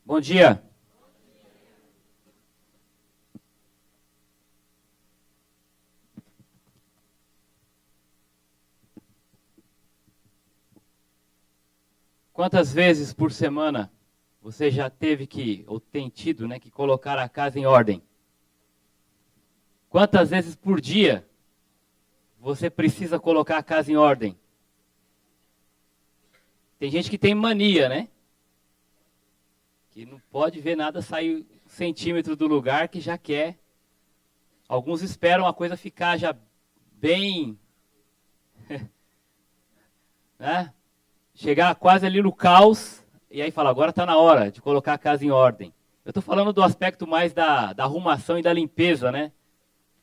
Bom dia. Quantas vezes por semana você já teve que, ou tem tido, que colocar a casa em ordem? Quantas vezes por dia você precisa colocar a casa em ordem? Tem gente que tem mania, né? Que não pode ver nada sair 1 centímetro do lugar que já quer. Alguns esperam a coisa ficar já bem, né? Chegar quase ali no caos, e aí fala, agora está na hora de colocar a casa em ordem. Eu estou falando do aspecto mais da arrumação e da limpeza, né?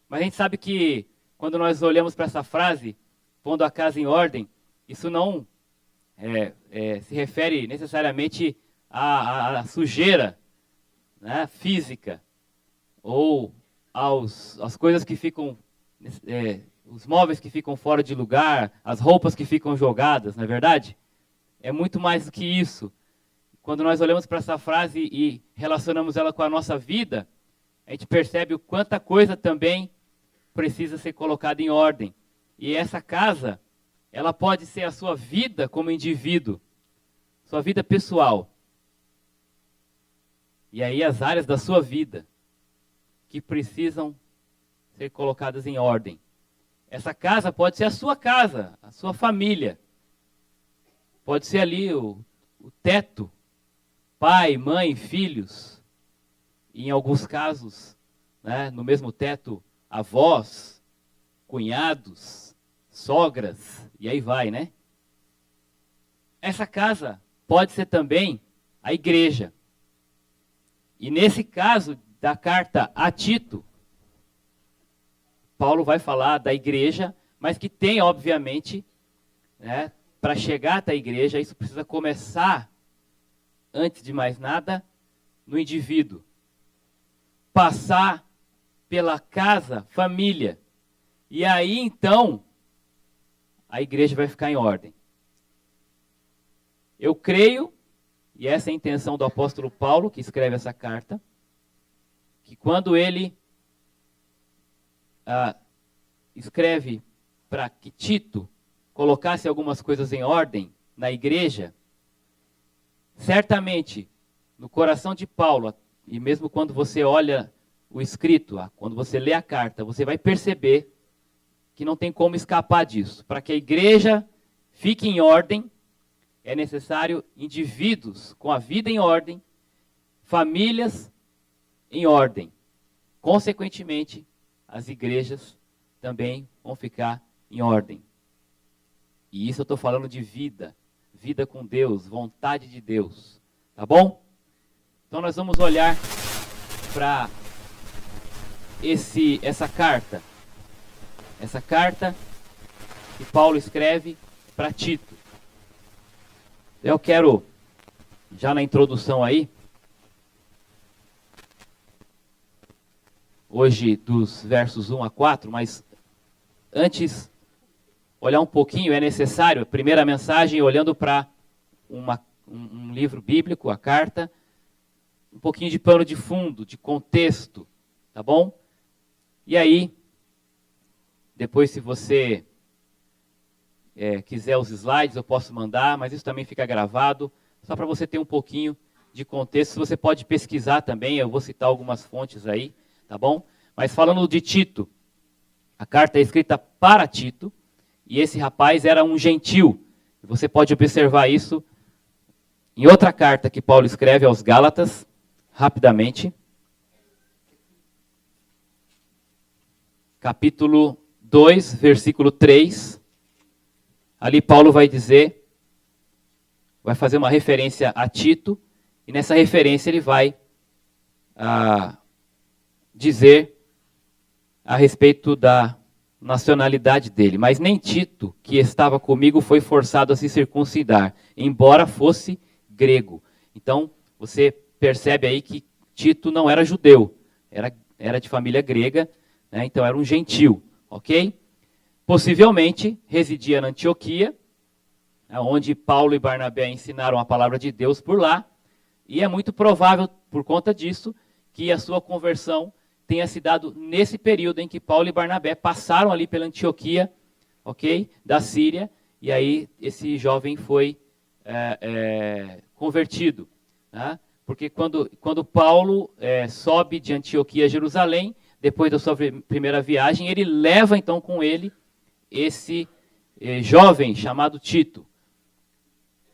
Mas a gente sabe que quando nós olhamos para essa frase, pondo a casa em ordem, isso não se refere necessariamente à sujeira, né, física, ou às coisas que ficam, os móveis que ficam fora de lugar, as roupas que ficam jogadas, não é verdade? É muito mais do que isso. Quando nós olhamos para essa frase e relacionamos ela com a nossa vida, a gente percebe o quanta coisa também precisa ser colocada em ordem. E essa casa, ela pode ser a sua vida como indivíduo, sua vida pessoal. E aí as áreas da sua vida que precisam ser colocadas em ordem. Essa casa pode ser a sua casa, a sua família. Pode ser ali o teto, pai, mãe, filhos. E em alguns casos, né, no mesmo teto, avós, cunhados, sogras, e aí vai, né? Essa casa pode ser também a igreja. E nesse caso da carta a Tito, Paulo vai falar da igreja, mas que tem, obviamente, né, para chegar até a igreja, isso precisa começar, antes de mais nada, no indivíduo. Passar pela casa, família. E aí, então, a igreja vai ficar em ordem. Eu creio, e essa é a intenção do apóstolo Paulo, que escreve essa carta, que quando ele escreve para que Tito colocasse algumas coisas em ordem na igreja, certamente, no coração de Paulo, e mesmo quando você olha o escrito, quando você lê a carta, você vai perceber que não tem como escapar disso. Para que a igreja fique em ordem, é necessário indivíduos com a vida em ordem, famílias em ordem. Consequentemente, as igrejas também vão ficar em ordem. E isso eu estou falando de vida, vida com Deus, vontade de Deus, tá bom? Então nós vamos olhar para essa carta que Paulo escreve para Tito. Eu quero, já na introdução aí, hoje dos versos 1 a 4, mas antes, olhar um pouquinho, é necessário, a primeira mensagem, olhando para um livro bíblico, a carta, um pouquinho de pano de fundo, de contexto, tá bom? E aí, depois se você quiser os slides, eu posso mandar, mas isso também fica gravado, só para você ter um pouquinho de contexto. Você pode pesquisar também, eu vou citar algumas fontes aí, tá bom? Mas falando de Tito, a carta é escrita para Tito, e esse rapaz era um gentil. Você pode observar isso em outra carta que Paulo escreve aos Gálatas, rapidamente. Capítulo 2, versículo 3. Ali Paulo vai fazer uma referência a Tito, e nessa referência ele vai dizer a respeito da nacionalidade dele. Mas nem Tito, que estava comigo, foi forçado a se circuncidar, embora fosse grego. Então, você percebe aí que Tito não era judeu, era de família grega, né? Então era um gentil, ok? Possivelmente residia na Antioquia, onde Paulo e Barnabé ensinaram a palavra de Deus por lá, E é muito provável, por conta disso, que a sua conversão tenha se dado nesse período em que Paulo e Barnabé passaram ali pela Antioquia, ok, da Síria, e aí esse jovem foi convertido. Tá? Porque quando Paulo sobe de Antioquia a Jerusalém, depois da sua primeira viagem, ele leva então com ele esse jovem chamado Tito.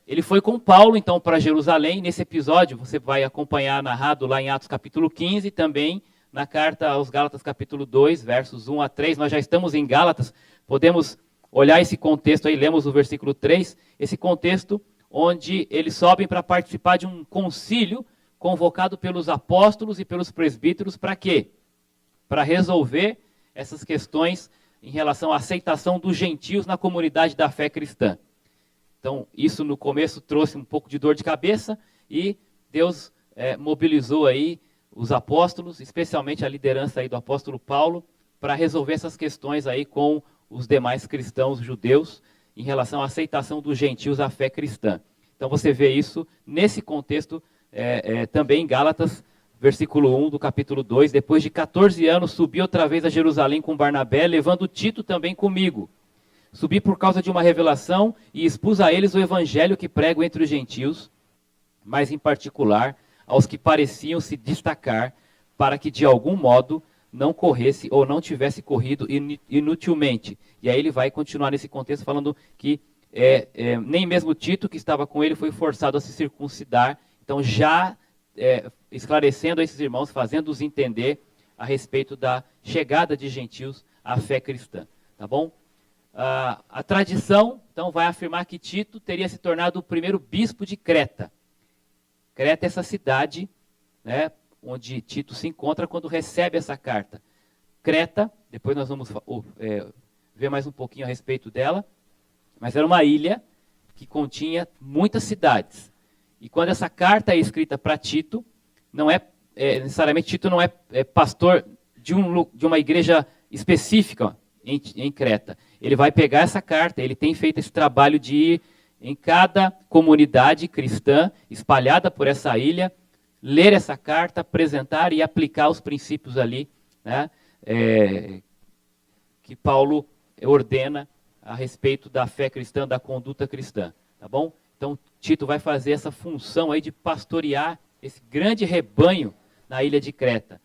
Ele foi com Paulo então para Jerusalém. Nesse episódio você vai acompanhar narrado lá em Atos capítulo 15, também na carta aos Gálatas capítulo 2, versos 1 a 3. Nós já estamos em Gálatas, podemos olhar esse contexto aí, lemos o versículo 3, esse contexto onde eles sobem para participar de um concílio convocado pelos apóstolos e pelos presbíteros. Para quê? Para resolver essas questões em relação à aceitação dos gentios na comunidade da fé cristã. Então, isso no começo trouxe um pouco de dor de cabeça e Deus mobilizou aí os apóstolos, especialmente a liderança aí do apóstolo Paulo, para resolver essas questões aí com os demais cristãos judeus em relação à aceitação dos gentios à fé cristã. Então você vê isso nesse contexto também em Gálatas, versículo 1 do capítulo 2. Depois de 14 anos subi outra vez a Jerusalém com Barnabé, levando Tito também comigo. Subi por causa de uma revelação e expus a eles o evangelho que prego entre os gentios, mas em particular aos que pareciam se destacar, para que de algum modo não corresse ou não tivesse corrido inutilmente. E aí ele vai continuar nesse contexto falando que nem mesmo Tito, que estava com ele, foi forçado a se circuncidar. Então já esclarecendo a esses irmãos, fazendo-os entender a respeito da chegada de gentios à fé cristã. Tá bom? A tradição, então, vai afirmar que Tito teria se tornado o primeiro bispo de Creta. Creta é essa cidade, né, onde Tito se encontra quando recebe essa carta. Creta, depois nós vamos ver mais um pouquinho a respeito dela, mas era uma ilha que continha muitas cidades. E quando essa carta é escrita para Tito, não necessariamente Tito não é pastor de uma igreja específica em Creta. Ele vai pegar essa carta, ele tem feito esse trabalho de ir em cada comunidade cristã espalhada por essa ilha, ler essa carta, apresentar e aplicar os princípios ali, né, que Paulo ordena a respeito da fé cristã, da conduta cristã. Tá bom? Então, Tito vai fazer essa função aí de pastorear esse grande rebanho na ilha de Creta.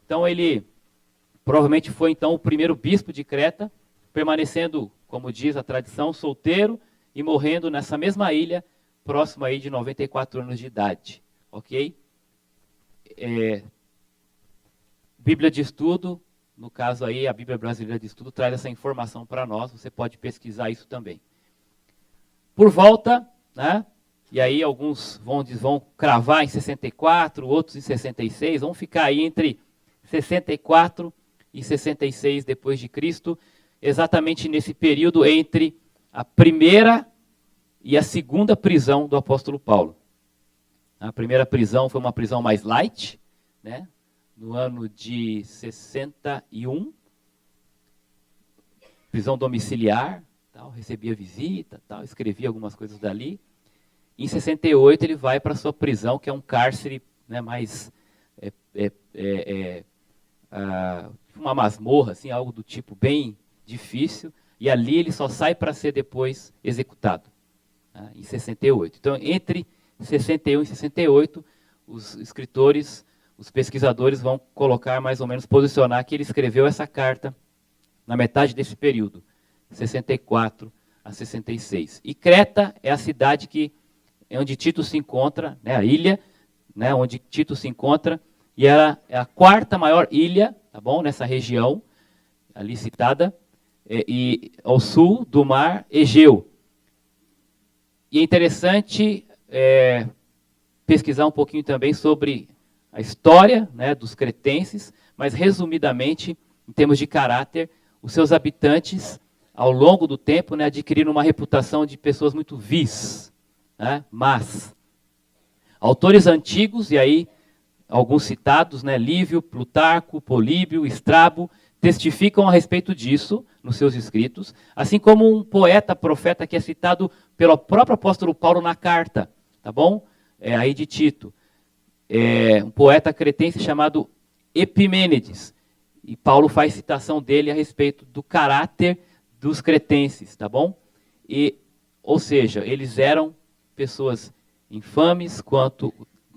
Então, ele provavelmente foi então o primeiro bispo de Creta, permanecendo, como diz a tradição, solteiro e morrendo nessa mesma ilha, próximo aí de 94 anos de idade. Ok? Bíblia de Estudo, no caso aí, a Bíblia Brasileira de Estudo, traz essa informação para nós, você pode pesquisar isso também. Por volta, né, e aí alguns vão cravar em 64, outros em 66, vão ficar aí entre 64 e 66 depois de Cristo, exatamente nesse período entre a primeira e a segunda prisão do apóstolo Paulo. A primeira prisão foi uma prisão mais light, né, no ano de 61, prisão domiciliar, tal, recebia visita, tal, escrevia algumas coisas dali. Em 68 ele vai para a sua prisão, que é um cárcere, né, mais uma masmorra, assim, algo do tipo bem difícil, e ali ele só sai para ser depois executado, né, em 68. Então, entre 61 e 68, os escritores, os pesquisadores vão colocar mais ou menos, posicionar que ele escreveu essa carta na metade desse período, 64 a 66. E Creta é a cidade onde Tito se encontra, né, a ilha, né, onde Tito se encontra, e ela é a quarta maior ilha, tá bom, nessa região, ali citada, e ao sul do mar Egeu. E é interessante pesquisar um pouquinho também sobre a história, né, dos cretenses, mas resumidamente, em termos de caráter, os seus habitantes, ao longo do tempo, né, adquiriram uma reputação de pessoas muito vis, né, mas autores antigos, e aí alguns citados, né, Lívio, Plutarco, Políbio, Estrabo, testificam a respeito disso nos seus escritos, assim como um poeta, profeta que é citado pelo próprio apóstolo Paulo na carta, tá bom? Aí de Tito. um poeta cretense chamado Epimênides. E Paulo faz citação dele a respeito do caráter dos cretenses, tá bom? Ou seja, eles eram pessoas infames,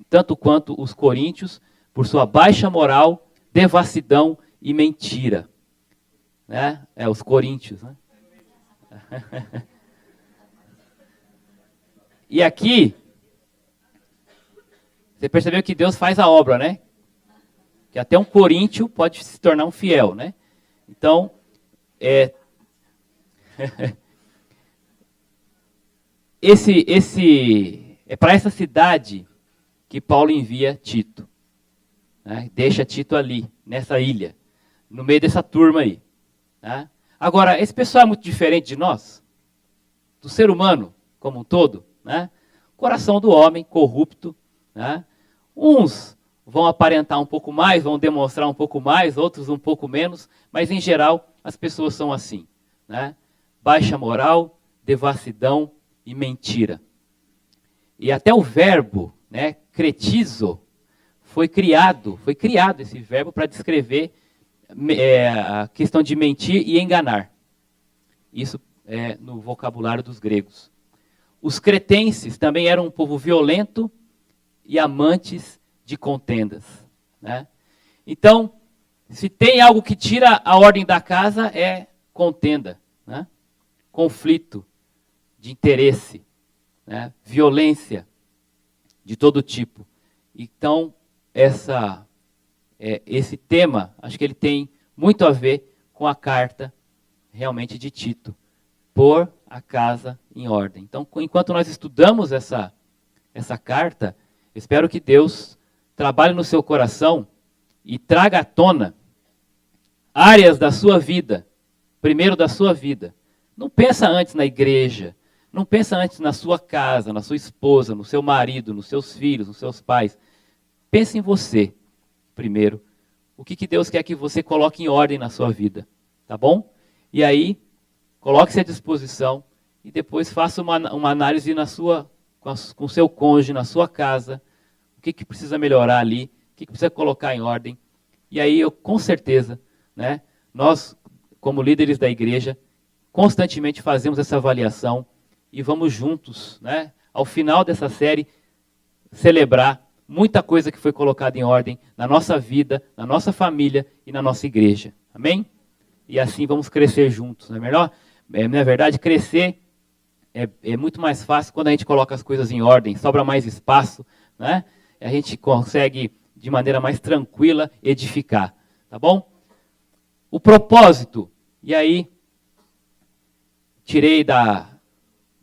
tanto quanto os coríntios, por sua baixa moral, devassidão e mentira. Né? Os coríntios, né? E aqui, você percebeu que Deus faz a obra, né? Que até um coríntio pode se tornar um fiel, né? Então, é para essa cidade que Paulo envia Tito. Né? Deixa Tito ali, nessa ilha, no meio dessa turma aí. Né? Agora, esse pessoal é muito diferente de nós, do ser humano como um todo. Né? Coração do homem corrupto. Né? Uns vão aparentar um pouco mais, vão demonstrar um pouco mais, outros um pouco menos, mas em geral as pessoas são assim. Né? Baixa moral, devassidão e mentira. E até o verbo, né, cretizo, foi criado esse verbo para descrever a questão de mentir e enganar. Isso é no vocabulário dos gregos. Os cretenses também eram um povo violento e amantes de contendas. Né? Então, se tem algo que tira a ordem da casa, é contenda, né? Conflito de interesse, né? Violência de todo tipo. Então, esse tema, acho que ele tem muito a ver com a carta realmente de Tito, pôr a casa em ordem. Então, enquanto nós estudamos essa carta, espero que Deus trabalhe no seu coração e traga à tona áreas da sua vida, primeiro da sua vida. Não pensa antes na igreja, não pensa antes na sua casa, na sua esposa, no seu marido, nos seus filhos, nos seus pais. Pense em você primeiro. O que Deus quer que você coloque em ordem na sua vida, tá bom? E aí, coloque-se à disposição e depois faça uma análise com o seu cônjuge, na sua casa, o que precisa melhorar ali, o que precisa colocar em ordem. E aí, com certeza, né, nós, como líderes da igreja, constantemente fazemos essa avaliação e vamos juntos, né, ao final dessa série, celebrar muita coisa que foi colocada em ordem na nossa vida, na nossa família e na nossa igreja. Amém? E assim vamos crescer juntos, não é melhor? Na verdade, crescer é muito mais fácil quando a gente coloca as coisas em ordem, sobra mais espaço, né? A gente consegue, de maneira mais tranquila, edificar. Tá bom? O propósito, e aí, tirei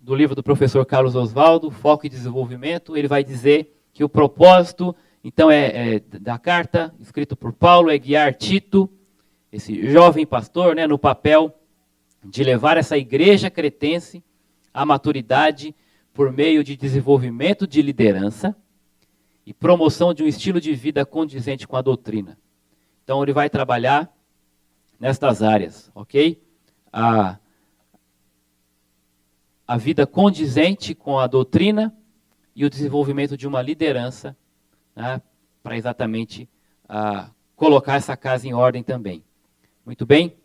do livro do professor Carlos Oswaldo, Foco e Desenvolvimento, ele vai dizer que o propósito, então, da carta, escrito por Paulo, é guiar Tito, esse jovem pastor, né, no papel de levar essa igreja cretense à maturidade por meio de desenvolvimento de liderança e promoção de um estilo de vida condizente com a doutrina. Então, ele vai trabalhar nestas áreas, ok? A vida condizente com a doutrina e o desenvolvimento de uma liderança, né, para exatamente colocar essa casa em ordem também. Muito bem?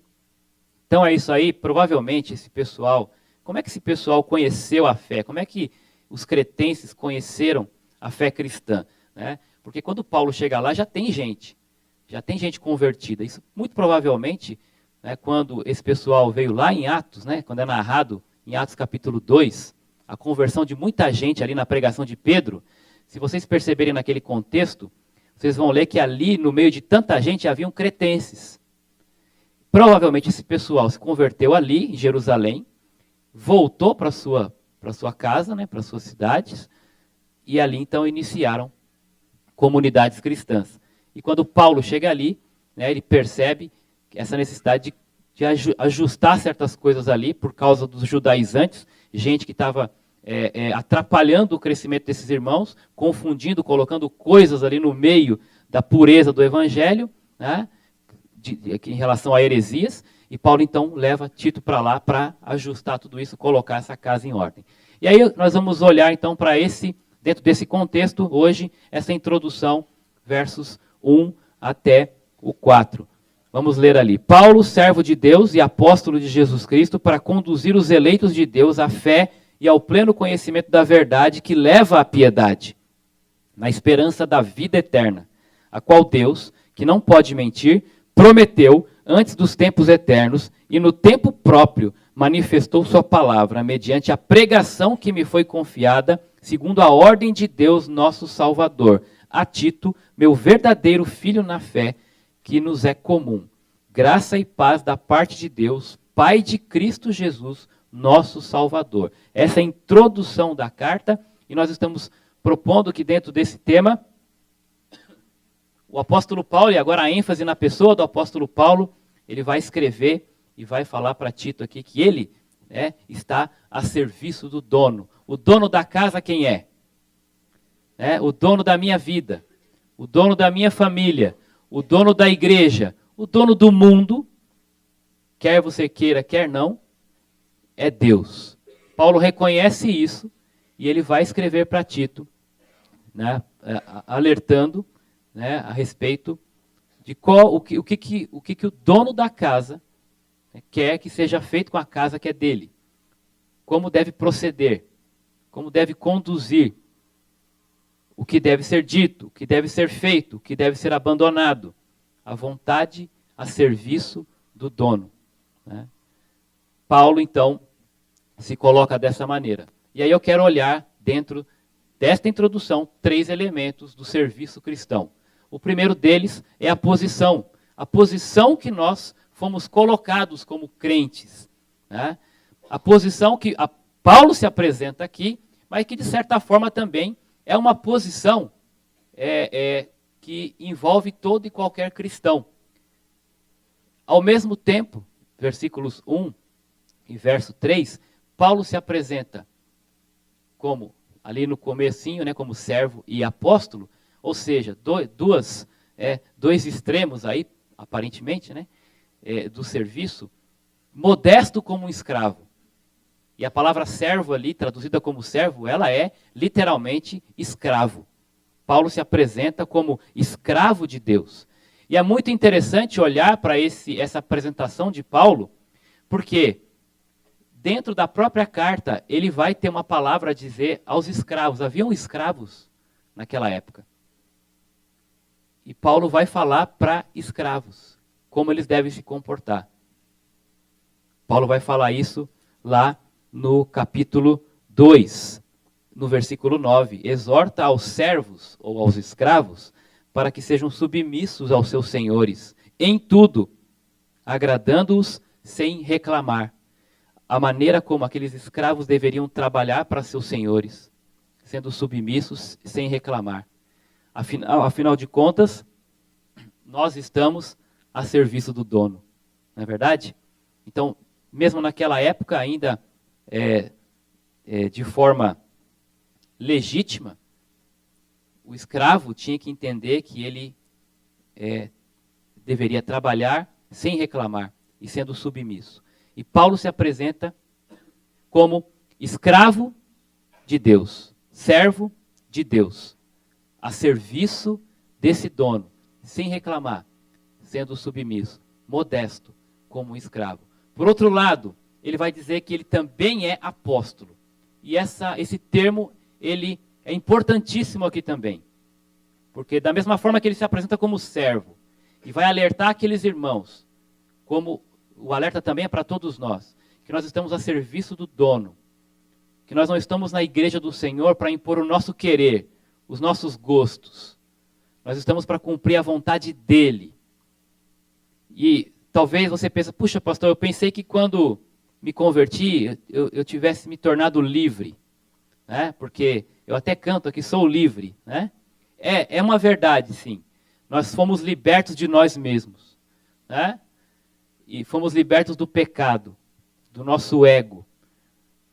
Então é isso aí. Provavelmente esse pessoal, como é que esse pessoal conheceu a fé? Como é que os cretenses conheceram a fé cristã? Né? Porque quando Paulo chega lá, já tem gente convertida. Isso muito provavelmente, né, quando esse pessoal veio lá em Atos, né, quando é narrado em Atos capítulo 2, a conversão de muita gente ali na pregação de Pedro, se vocês perceberem naquele contexto, vocês vão ler que ali, no meio de tanta gente, haviam cretenses. Provavelmente esse pessoal se converteu ali, em Jerusalém, voltou para sua casa, né, para suas cidades, e ali então iniciaram comunidades cristãs. E quando Paulo chega ali, né, ele percebe essa necessidade de ajustar certas coisas ali, por causa dos judaizantes, gente que estava atrapalhando o crescimento desses irmãos, confundindo, colocando coisas ali no meio da pureza do evangelho, né, em relação a heresias, e Paulo então leva Tito para lá para ajustar tudo isso, colocar essa casa em ordem. E aí nós vamos olhar então para esse dentro desse contexto, hoje, essa introdução, versos 1 até o 4. Vamos ler ali. Paulo, servo de Deus e apóstolo de Jesus Cristo, para conduzir os eleitos de Deus à fé e ao pleno conhecimento da verdade que leva à piedade, na esperança da vida eterna, a qual Deus, que não pode mentir, prometeu antes dos tempos eternos e no tempo próprio manifestou sua palavra mediante a pregação que me foi confiada, segundo a ordem de Deus nosso Salvador, a Tito, meu verdadeiro filho na fé, que nos é comum. Graça e paz da parte de Deus, Pai de Cristo Jesus, nosso Salvador. Essa é a introdução da carta e nós estamos propondo que dentro desse tema, o apóstolo Paulo, e agora a ênfase na pessoa do apóstolo Paulo, ele vai escrever e vai falar para Tito aqui que ele está a serviço do dono. O dono da casa quem é? O dono da minha vida, o dono da minha família, o dono da igreja, o dono do mundo, quer você queira, quer não, é Deus. Paulo reconhece isso e ele vai escrever para Tito, alertando a respeito de o que o dono da casa quer que seja feito com a casa que é dele. Como deve proceder, como deve conduzir, o que deve ser dito, o que deve ser feito, o que deve ser abandonado. A vontade a serviço do dono. Paulo, então, se coloca dessa maneira. E aí eu quero olhar dentro desta introdução 3 elementos do serviço cristão. O primeiro deles é a posição que nós fomos colocados como crentes. A posição que Paulo se apresenta aqui, mas que de certa forma também é uma posição que envolve todo e qualquer cristão. Ao mesmo tempo, versículos 1 e verso 3, Paulo se apresenta como, ali no comecinho, como servo e apóstolo, ou seja, dois extremos aí, aparentemente, do serviço, modesto como um escravo. E a palavra servo ali, traduzida como servo, ela é literalmente escravo. Paulo se apresenta como escravo de Deus. E é muito interessante olhar para essa apresentação de Paulo, porque dentro da própria carta ele vai ter uma palavra a dizer aos escravos. Haviam escravos naquela época. E Paulo vai falar para escravos, como eles devem se comportar. Paulo vai falar isso lá no capítulo 2, no versículo 9. Exorta aos servos ou aos escravos para que sejam submissos aos seus senhores, em tudo, agradando-os sem reclamar. A maneira como aqueles escravos deveriam trabalhar para seus senhores, sendo submissos sem reclamar. Afinal de contas, nós estamos a serviço do dono, não é verdade? Então, mesmo naquela época, ainda de forma legítima, o escravo tinha que entender que ele deveria trabalhar sem reclamar e sendo submisso. E Paulo se apresenta como escravo de Deus, servo de Deus, a serviço desse dono, sem reclamar, sendo submisso, modesto como um escravo. Por outro lado, ele vai dizer que ele também é apóstolo. E esse termo, ele é importantíssimo aqui também. Porque da mesma forma que ele se apresenta como servo, e vai alertar aqueles irmãos, como o alerta também é para todos nós, que nós estamos a serviço do dono, que nós não estamos na igreja do Senhor para impor o nosso querer, os nossos gostos. Nós estamos para cumprir a vontade dele. E talvez você pense, puxa pastor, eu pensei que quando me converti, eu tivesse me tornado livre, porque eu até canto aqui, sou livre, É uma verdade, sim. Nós fomos libertos de nós mesmos, E fomos libertos do pecado, do nosso ego.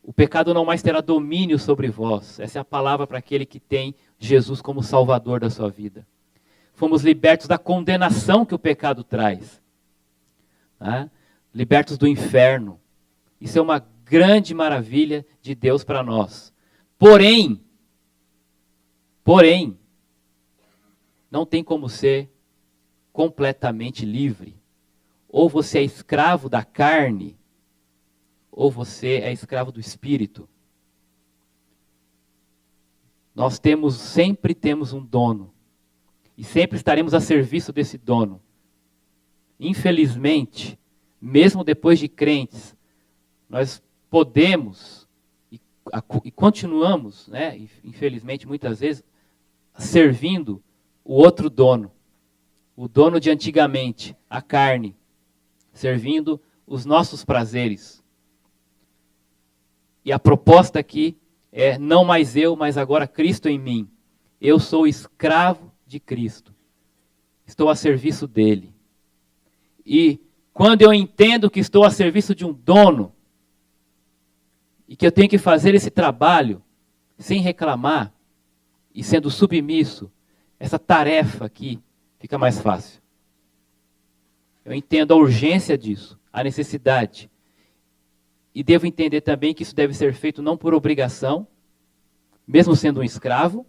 O pecado não mais terá domínio sobre vós. Essa é a palavra para aquele que tem Jesus como Salvador da sua vida. Fomos libertos da condenação que o pecado traz. Libertos do inferno. Isso é uma grande maravilha de Deus para nós. Porém, Porém, não tem como ser completamente livre. Ou você é escravo da carne, ou você é escravo do espírito. Nós sempre temos um dono. E sempre estaremos a serviço desse dono. Infelizmente, mesmo depois de crentes, nós podemos e continuamos, né, infelizmente muitas vezes, servindo o outro dono. O dono de antigamente, a carne, servindo os nossos prazeres. E a proposta aqui é não mais eu, mas agora Cristo em mim. Eu sou escravo de Cristo. Estou a serviço dele. E quando eu entendo que estou a serviço de um dono, e que eu tenho que fazer esse trabalho sem reclamar e sendo submisso, essa tarefa aqui fica mais fácil. Eu entendo a urgência disso, a necessidade. E devo entender também que isso deve ser feito não por obrigação, mesmo sendo um escravo,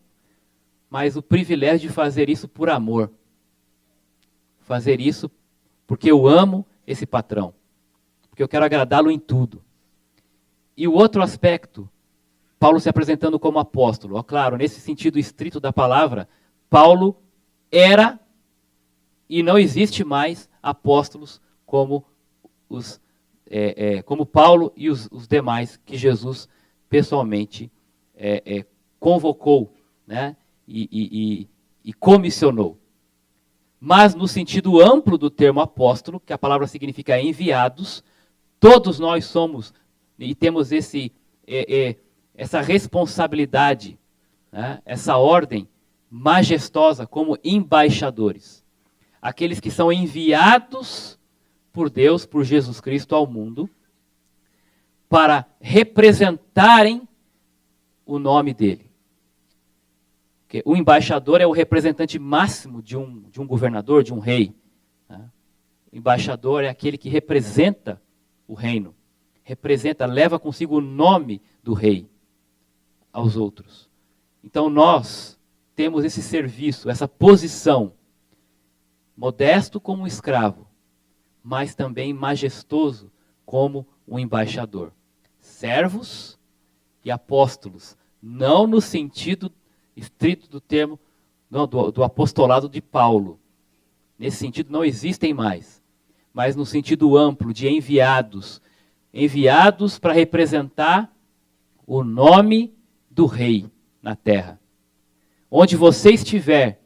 mas o privilégio de fazer isso por amor. Fazer isso porque eu amo esse patrão. Porque eu quero agradá-lo em tudo. E o outro aspecto, Paulo se apresentando como apóstolo. Ó, claro, nesse sentido estrito da palavra, Paulo era e não existe mais apóstolos como como Paulo e os demais que Jesus pessoalmente convocou, né, e comissionou. Mas no sentido amplo do termo apóstolo, que a palavra significa enviados, todos nós somos e temos essa responsabilidade, né, essa ordem majestosa como embaixadores. Aqueles que são enviados por Deus, por Jesus Cristo ao mundo, para representarem o nome dele. Porque o embaixador é o representante máximo de um governador, de um rei. Né? O embaixador é aquele que representa o reino. Leva consigo o nome do rei aos outros. Então nós temos esse serviço, essa posição, modesto como um escravo, mas também majestoso como um embaixador. Servos e apóstolos, não no sentido estrito do termo do apostolado de Paulo. Nesse sentido não existem mais, mas no sentido amplo de enviados para representar o nome do rei na terra. Onde você estiver,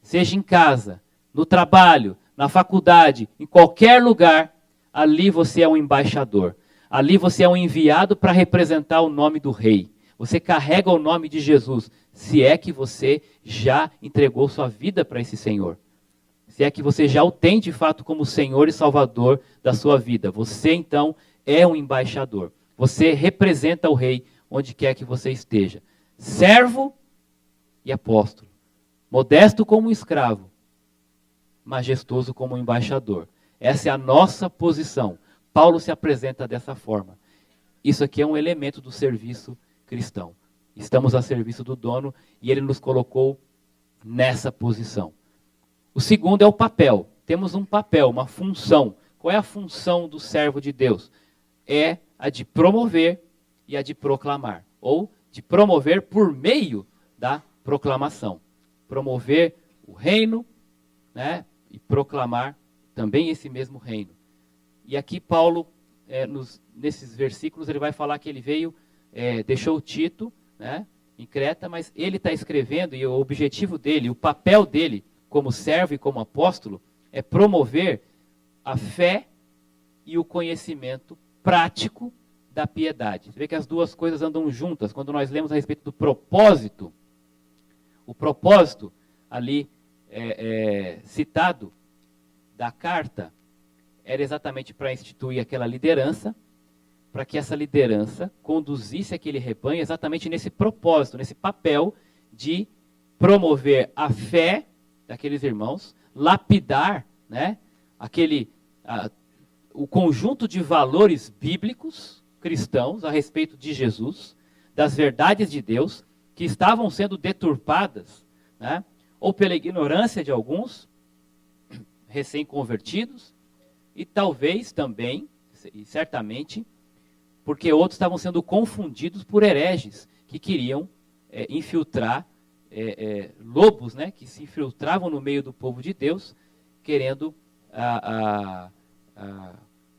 seja em casa, no trabalho, na faculdade, em qualquer lugar, ali você é um embaixador. Ali você é um enviado para representar o nome do rei. Você carrega o nome de Jesus, se é que você já entregou sua vida para esse Senhor. Se é que você já o tem de fato como Senhor e Salvador da sua vida. Você então é um embaixador. Você representa o rei onde quer que você esteja. Servo e apóstolo. Modesto como um escravo. Majestoso como um embaixador. Essa é a nossa posição. Paulo se apresenta dessa forma. Isso aqui é um elemento do serviço cristão. Estamos a serviço do dono e ele nos colocou nessa posição. O segundo é o papel. Temos um papel, uma função. Qual é a função do servo de Deus? É a de promover e a de proclamar. Ou de promover por meio da proclamação. Promover o reino, né, e proclamar também esse mesmo reino. E aqui Paulo, nesses versículos, ele vai falar que ele veio, deixou Tito, né, em Creta, mas ele está escrevendo, e o objetivo dele, o papel dele, como servo e como apóstolo, é promover a fé e o conhecimento prático da piedade. Você vê que as duas coisas andam juntas. Quando nós lemos a respeito do propósito, o propósito ali citado da carta era exatamente para instituir aquela liderança, para que essa liderança conduzisse aquele rebanho exatamente nesse propósito, nesse papel de promover a fé daqueles irmãos, lapidar, né, o conjunto de valores bíblicos cristãos a respeito de Jesus, das verdades de Deus, que estavam sendo deturpadas, né? Ou pela ignorância de alguns recém-convertidos, e talvez também, e certamente, porque outros estavam sendo confundidos por hereges que queriam infiltrar lobos, né, que se infiltravam no meio do povo de Deus, querendo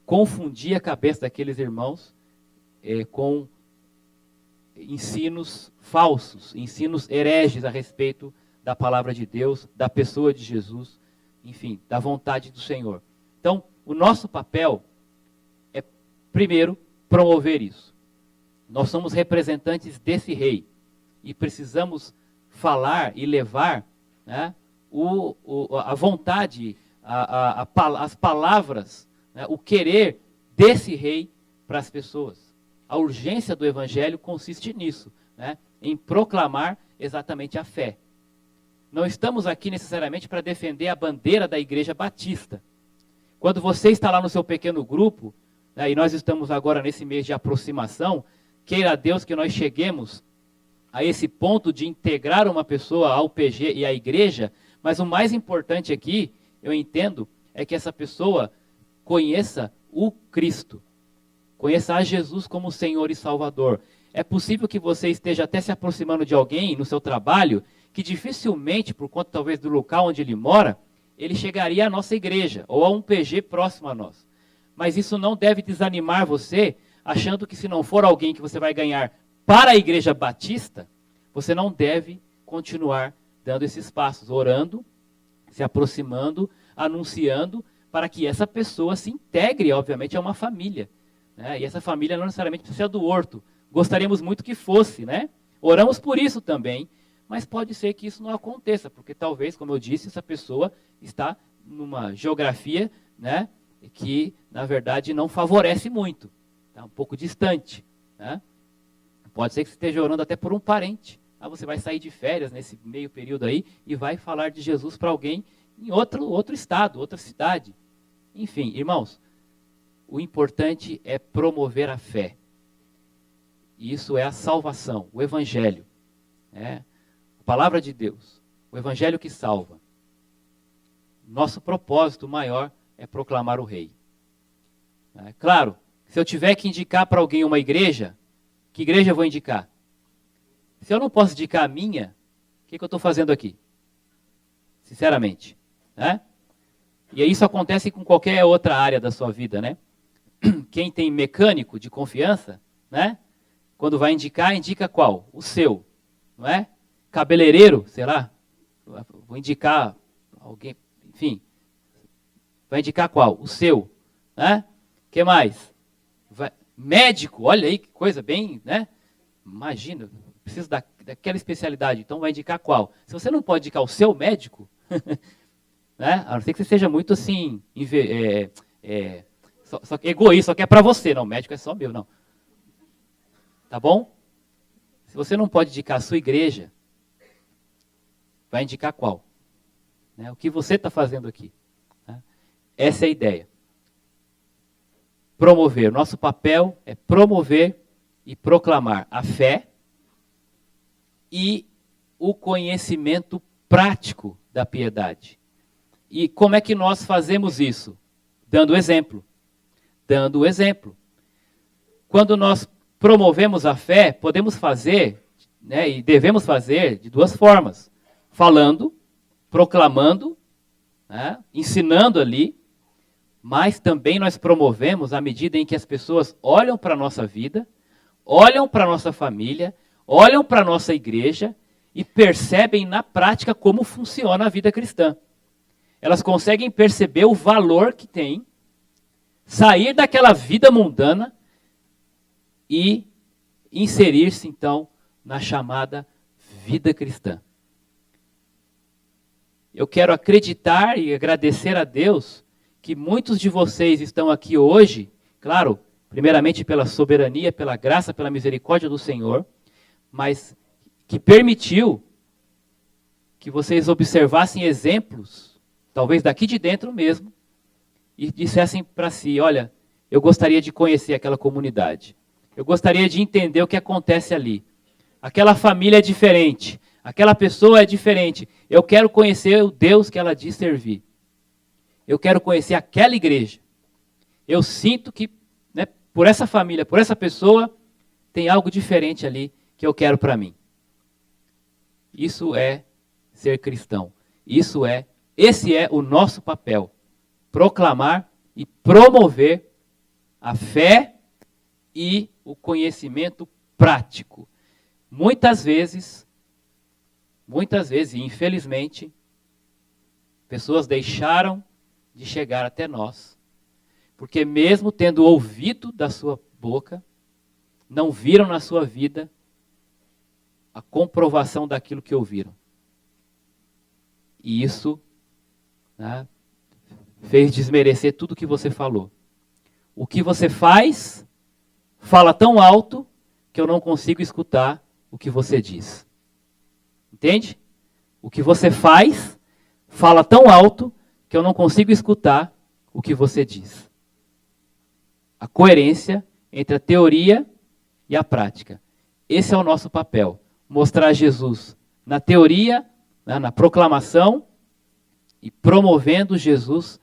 confundir a cabeça daqueles irmãos com ensinos falsos, ensinos hereges a respeito da palavra de Deus, da pessoa de Jesus, enfim, da vontade do Senhor. Então, o nosso papel é, primeiro, promover isso. Nós somos representantes desse rei e precisamos falar e levar, né, a vontade, as palavras, né, o querer desse rei para as pessoas. A urgência do evangelho consiste nisso, né, em proclamar exatamente a fé. Não estamos aqui necessariamente para defender a bandeira da Igreja Batista. Quando você está lá no seu pequeno grupo, né, e nós estamos agora nesse mês de aproximação, queira a Deus que nós cheguemos a esse ponto de integrar uma pessoa ao PG e à igreja, mas o mais importante aqui, eu entendo, é que essa pessoa conheça o Cristo, conheça a Jesus como Senhor e Salvador. É possível que você esteja até se aproximando de alguém no seu trabalho, que dificilmente, por conta talvez do local onde ele mora, ele chegaria à nossa igreja, ou a um PG próximo a nós. Mas isso não deve desanimar você, achando que se não for alguém que você vai ganhar para a Igreja Batista, você não deve continuar dando esses passos, orando, se aproximando, anunciando, para que essa pessoa se integre, obviamente, a uma família, né? E essa família não necessariamente precisa ser do horto. Gostaríamos muito que fosse, né? Oramos por isso também, mas pode ser que isso não aconteça, porque talvez, como eu disse, essa pessoa está numa geografia, né, que, na verdade, não favorece muito. Está um pouco distante, né? Pode ser que você esteja orando até por um parente. Você vai sair de férias nesse meio período aí e vai falar de Jesus para alguém em outro estado, outra cidade. Enfim, irmãos, o importante é promover a fé. Isso é a salvação, o evangelho, né? A palavra de Deus, o evangelho que salva. Nosso propósito maior é proclamar o rei. Claro, se eu tiver que indicar para alguém uma igreja, que igreja eu vou indicar? Se eu não posso indicar a minha, o que eu estou fazendo aqui? Sinceramente, né? E isso acontece com qualquer outra área da sua vida, né? Quem tem mecânico de confiança, né? Quando vai indicar, indica qual? O seu, não é? Cabeleireiro, sei lá, vou indicar alguém, enfim, vai indicar qual? O seu, né? Que mais? Médico, olha aí que coisa bem, né? Imagina, preciso daquela especialidade, então vai indicar qual? Se você não pode indicar o seu médico, né? A não ser que você seja muito assim, só egoísta, só que é para você, não, o médico é só meu, não. Tá bom? Se você não pode indicar a sua igreja, vai indicar qual? Né? O que você está fazendo aqui? Né? Essa é a ideia. Promover. Nosso papel é promover e proclamar a fé e o conhecimento prático da piedade. E como é que nós fazemos isso? Dando exemplo. Dando exemplo. Quando nós promovemos a fé, podemos fazer, né, e devemos fazer de duas formas. Falando, proclamando, né, ensinando ali, mas também nós promovemos à medida em que as pessoas olham para a nossa vida, olham para a nossa família, olham para a nossa igreja e percebem na prática como funciona a vida cristã. Elas conseguem perceber o valor que tem, sair daquela vida mundana e inserir-se então na chamada vida cristã. Eu quero acreditar e agradecer a Deus que muitos de vocês estão aqui hoje, claro, primeiramente pela soberania, pela graça, pela misericórdia do Senhor, mas que permitiu que vocês observassem exemplos, talvez daqui de dentro mesmo, e dissessem para si, olha, eu gostaria de conhecer aquela comunidade, eu gostaria de entender o que acontece ali. aquela família é diferente, aquela pessoa é diferente. Eu quero conhecer o Deus que ela diz servir. Eu quero conhecer aquela igreja. Eu sinto que, né, por essa família, por essa pessoa, tem algo diferente ali que eu quero para mim. Isso é ser cristão. Esse é o nosso papel. Proclamar e promover a fé e o conhecimento prático. Muitas vezes, e infelizmente, pessoas deixaram de chegar até nós, porque mesmo tendo ouvido da sua boca, não viram na sua vida a comprovação daquilo que ouviram. E isso, né, fez desmerecer tudo o que você falou. O que você fala tão alto que eu não consigo escutar o que você diz. Entende? O que você fala tão alto que eu não consigo escutar o que você diz. A coerência entre a teoria e a prática. Esse é o nosso papel. Mostrar Jesus na teoria, né, na proclamação, e promovendo Jesus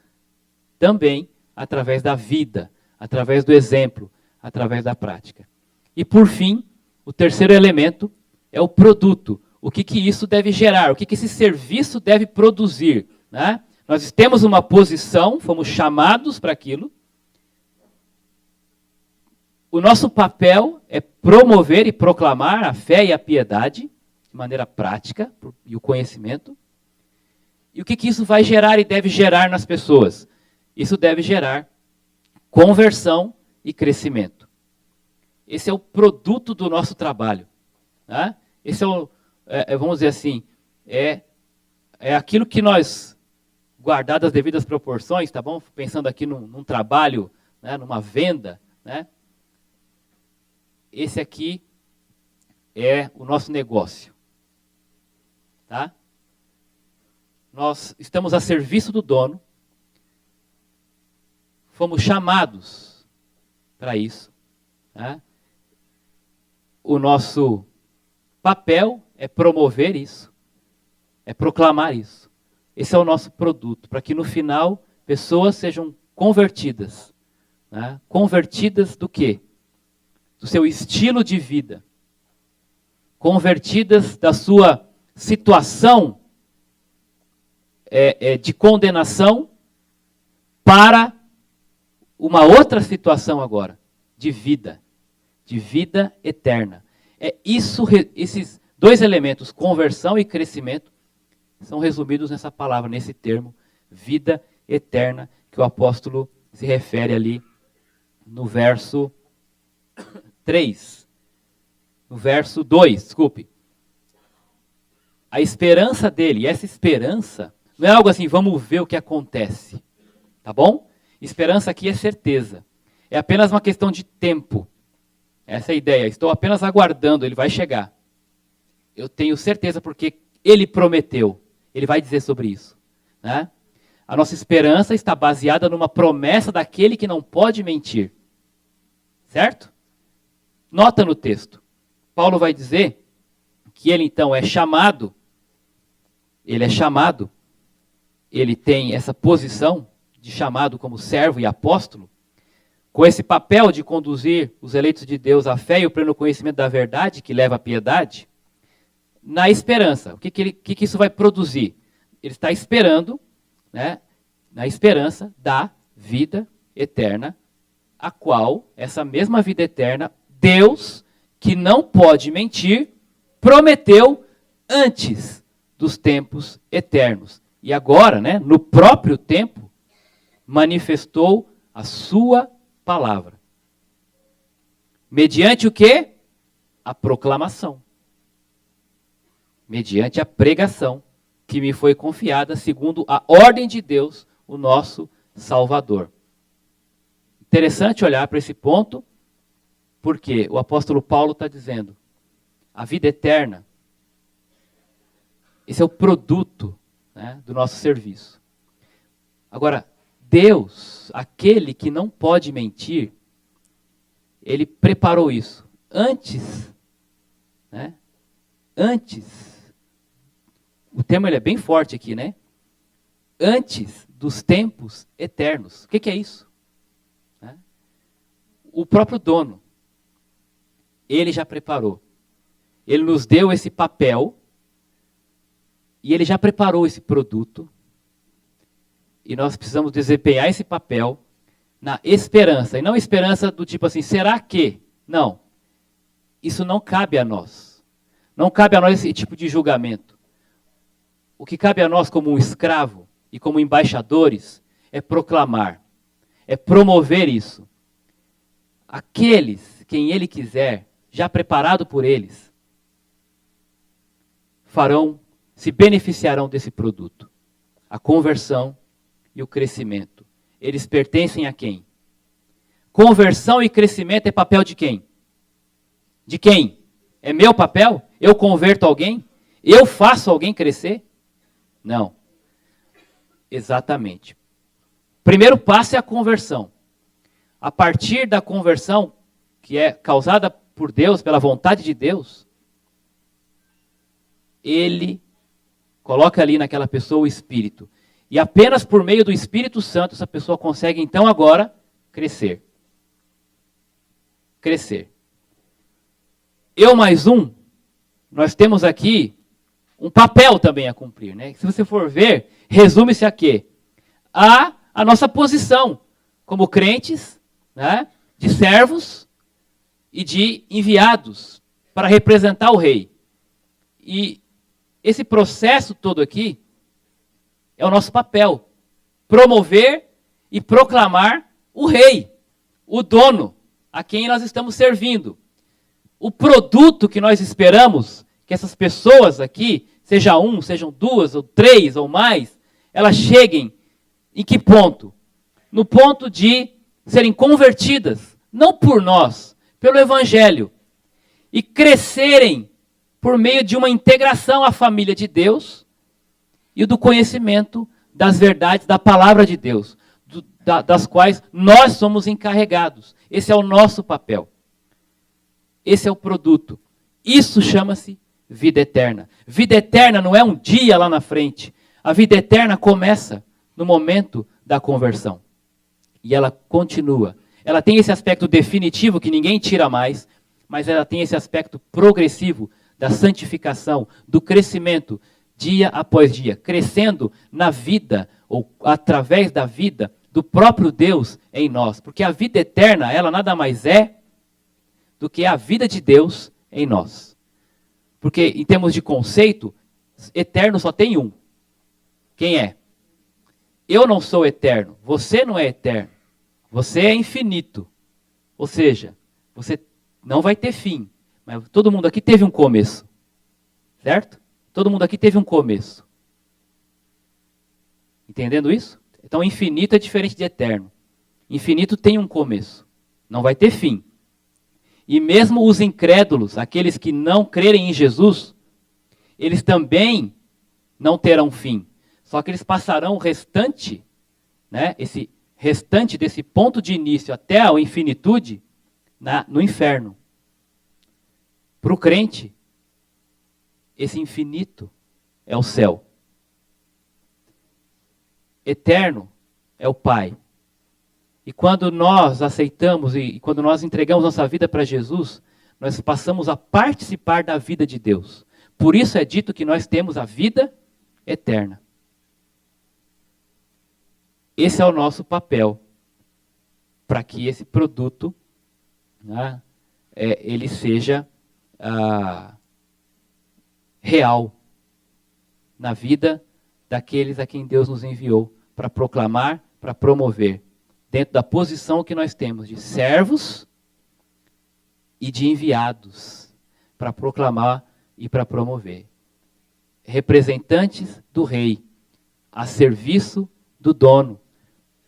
também através da vida, através do exemplo, através da prática. E por fim, o terceiro elemento é o produto. O que isso deve gerar? O que esse serviço deve produzir? Né? Nós temos uma posição, fomos chamados para aquilo. O nosso papel é promover e proclamar a fé e a piedade, de maneira prática, e o conhecimento. E o que isso vai gerar e deve gerar nas pessoas? Isso deve gerar conversão e crescimento. Esse é o produto do nosso trabalho. Né? Esse é vamos dizer assim, é aquilo que nós, guardadas as devidas proporções, tá bom? Pensando aqui num trabalho, né, numa venda, né? Esse aqui é o nosso negócio. Tá? Nós estamos a serviço do dono. Fomos chamados para isso. Tá? O nosso papel é promover isso. É proclamar isso. Esse é o nosso produto, para que no final pessoas sejam convertidas. Né? Convertidas do quê? Do seu estilo de vida. Convertidas da sua situação de condenação para uma outra situação agora, de vida eterna. Esses dois elementos, conversão e crescimento, são resumidos nessa palavra, nesse termo, vida eterna, que o apóstolo se refere ali no verso 3. No verso 2, desculpe. A esperança dele, e essa esperança, não é algo assim, vamos ver o que acontece. Tá bom? Esperança aqui é certeza. É apenas uma questão de tempo. Essa é a ideia. Estou apenas aguardando, ele vai chegar. Eu tenho certeza porque ele prometeu. Ele vai dizer sobre isso. Né? A nossa esperança está baseada numa promessa daquele que não pode mentir. Certo? Nota no texto. Paulo vai dizer que ele então é chamado, ele tem essa posição de chamado como servo e apóstolo, com esse papel de conduzir os eleitos de Deus à fé e o pleno conhecimento da verdade, que leva à piedade, na esperança. O que isso vai produzir? Ele está esperando, né, na esperança da vida eterna, a qual, essa mesma vida eterna, Deus, que não pode mentir, prometeu antes dos tempos eternos. E agora, né, no próprio tempo, manifestou a sua palavra. Mediante o quê? A proclamação. Mediante a pregação que me foi confiada segundo a ordem de Deus, o nosso Salvador. Interessante olhar para esse ponto, porque o apóstolo Paulo está dizendo, a vida eterna, esse é o produto, né, do nosso serviço. Agora, Deus, aquele que não pode mentir, ele preparou isso antes, né, antes, o termo ele é bem forte aqui, né? Antes dos tempos eternos. O que é isso? O próprio dono, ele já preparou. Ele nos deu esse papel e ele já preparou esse produto. E nós precisamos desempenhar esse papel na esperança. E não esperança do tipo assim, será que? Não. Isso não cabe a nós. Não cabe a nós esse tipo de julgamento. O que cabe a nós como um escravo e como embaixadores é proclamar, é promover isso. Aqueles, quem ele quiser, já preparado por eles, se beneficiarão desse produto. A conversão e o crescimento. Eles pertencem a quem? Conversão e crescimento é papel de quem? De quem? É meu papel? Eu converto alguém? Eu faço alguém crescer? Não. Exatamente. Primeiro passo é a conversão. A partir da conversão, que é causada por Deus, pela vontade de Deus, ele coloca ali naquela pessoa o Espírito. E apenas por meio do Espírito Santo, essa pessoa consegue então agora crescer. Crescer. Eu mais um, nós temos aqui um papel também a cumprir, né? Se você for ver, resume-se a quê? A nossa posição como crentes, né? De servos e de enviados para representar o rei. E esse processo todo aqui é o nosso papel. Promover e proclamar o rei, o dono, a quem nós estamos servindo. O produto que nós esperamos que essas pessoas aqui, seja um, sejam duas, ou três, ou mais, elas cheguem em que ponto? No ponto de serem convertidas, não por nós, pelo Evangelho, e crescerem por meio de uma integração à família de Deus e do conhecimento das verdades da palavra de Deus, das quais nós somos encarregados. Esse é o nosso papel. Esse é o produto. Isso chama-se vida eterna. Vida eterna não é um dia lá na frente. A vida eterna começa no momento da conversão. E ela continua. Ela tem esse aspecto definitivo que ninguém tira mais, mas ela tem esse aspecto progressivo da santificação, do crescimento, dia após dia, crescendo na vida, ou através da vida do próprio Deus em nós. Porque a vida eterna, ela nada mais é do que a vida de Deus em nós. Porque, em termos de conceito, eterno só tem um. Quem é? Eu não sou eterno, você não é eterno. Você é infinito. Ou seja, você não vai ter fim. Mas todo mundo aqui teve um começo. Certo? Todo mundo aqui teve um começo. Entendendo isso? Então, infinito é diferente de eterno. Infinito tem um começo. Não vai ter fim. E mesmo os incrédulos, aqueles que não crerem em Jesus, eles também não terão fim. Só que eles passarão o restante, né, esse restante desse ponto de início até a infinitude, no inferno. Para o crente, esse infinito é o céu. Eterno é o Pai. E quando nós aceitamos e quando nós entregamos nossa vida para Jesus, nós passamos a participar da vida de Deus. Por isso é dito que nós temos a vida eterna. Esse é o nosso papel para que esse produto, né, ele seja real na vida daqueles a quem Deus nos enviou para proclamar, para promover, dentro da posição que nós temos de servos e de enviados para proclamar e para promover. Representantes do rei, a serviço do dono,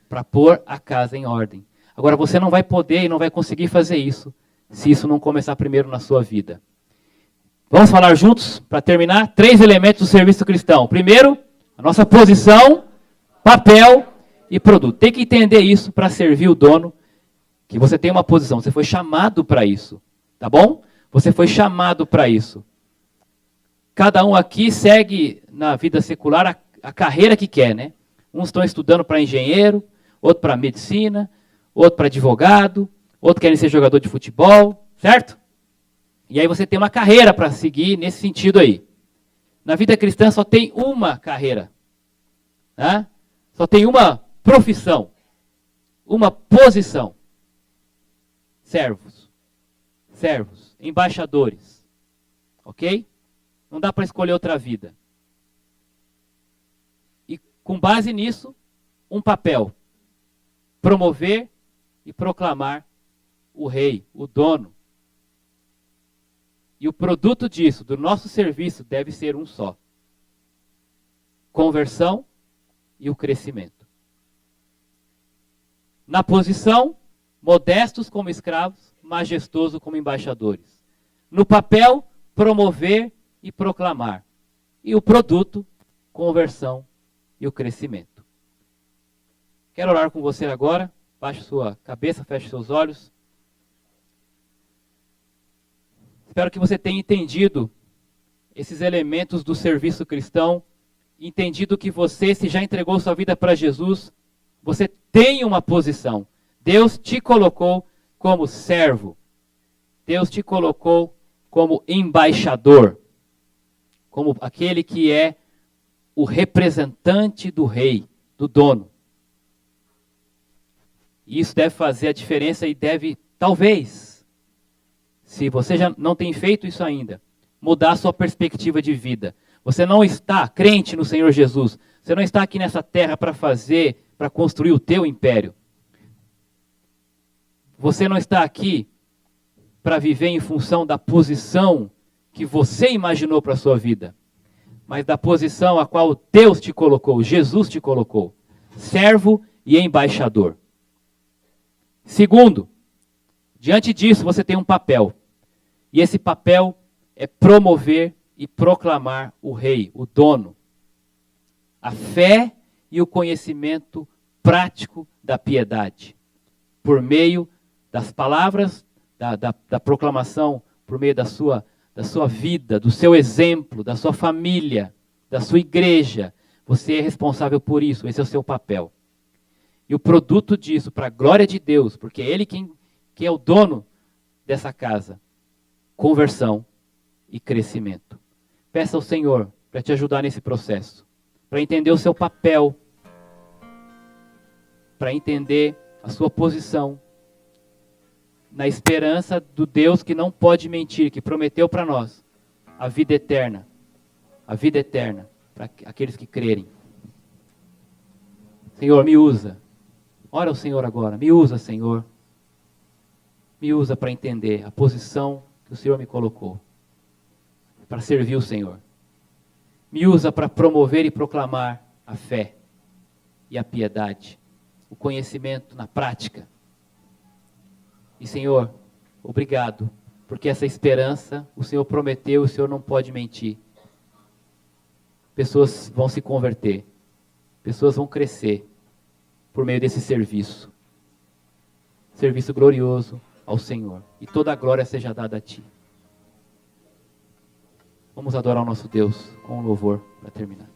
para pôr a casa em ordem. Agora, você não vai poder e não vai conseguir fazer isso, se isso não começar primeiro na sua vida. Vamos falar juntos, para terminar, 3 elementos do serviço cristão. Primeiro, a nossa posição, papel e produto. Tem que entender isso para servir o dono, que você tem uma posição, você foi chamado para isso, tá bom? Você foi chamado para isso. cada um aqui segue na vida secular a carreira que quer, né? Uns estão estudando para engenheiro, outro para medicina, outro para advogado, outro querem ser jogador de futebol, certo? E aí você tem uma carreira para seguir nesse sentido aí. Na vida cristã só tem uma carreira, né? Só tem uma profissão, uma posição. Servos, embaixadores, ok? Não dá para escolher outra vida. E com base nisso, um papel: promover e proclamar o rei, o dono. E o produto disso, do nosso serviço, deve ser um só: conversão e o crescimento. Na posição, modestos como escravos, majestoso como embaixadores. No papel, promover e proclamar. E o produto, conversão e o crescimento. Quero orar com você agora. Baixe sua cabeça, feche seus olhos. Espero que você tenha entendido esses elementos do serviço cristão, entendido que você, se já entregou sua vida para Jesus, você tem uma posição. Deus te colocou como servo. Deus te colocou como embaixador, como aquele que é o representante do rei, do dono. E isso deve fazer a diferença e deve, talvez, se você já não tem feito isso ainda, mudar a sua perspectiva de vida. Você não está crente no Senhor Jesus. Você não está aqui nessa terra para construir o teu império. Você não está aqui para viver em função da posição que você imaginou para a sua vida, mas da posição a qual Deus te colocou, Jesus te colocou, servo e embaixador. Segundo, diante disso você tem um papel, e esse papel é promover e proclamar o rei, o dono, a fé e o conhecimento prático da piedade, por meio das palavras, da proclamação, por meio da sua vida, do seu exemplo, da sua família, da sua igreja. Você é responsável por isso, esse é o seu papel. E o produto disso, para a glória de Deus, porque é Ele quem é o dono dessa casa, conversão e crescimento. Peça ao Senhor para te ajudar nesse processo, para entender o seu papel, para entender a sua posição, na esperança do Deus que não pode mentir, que prometeu para nós a vida eterna para aqueles que crerem. Senhor, me usa. Ora ao Senhor agora, me usa, Senhor. Me usa para entender a posição que o Senhor me colocou, para servir o Senhor. Me usa para promover e proclamar a fé e a piedade, o conhecimento na prática. E Senhor, obrigado, porque essa esperança o Senhor prometeu, o Senhor não pode mentir. Pessoas vão se converter, pessoas vão crescer por meio desse serviço. Serviço glorioso ao Senhor. E toda a glória seja dada a Ti. Vamos adorar o nosso Deus com um louvor para terminar.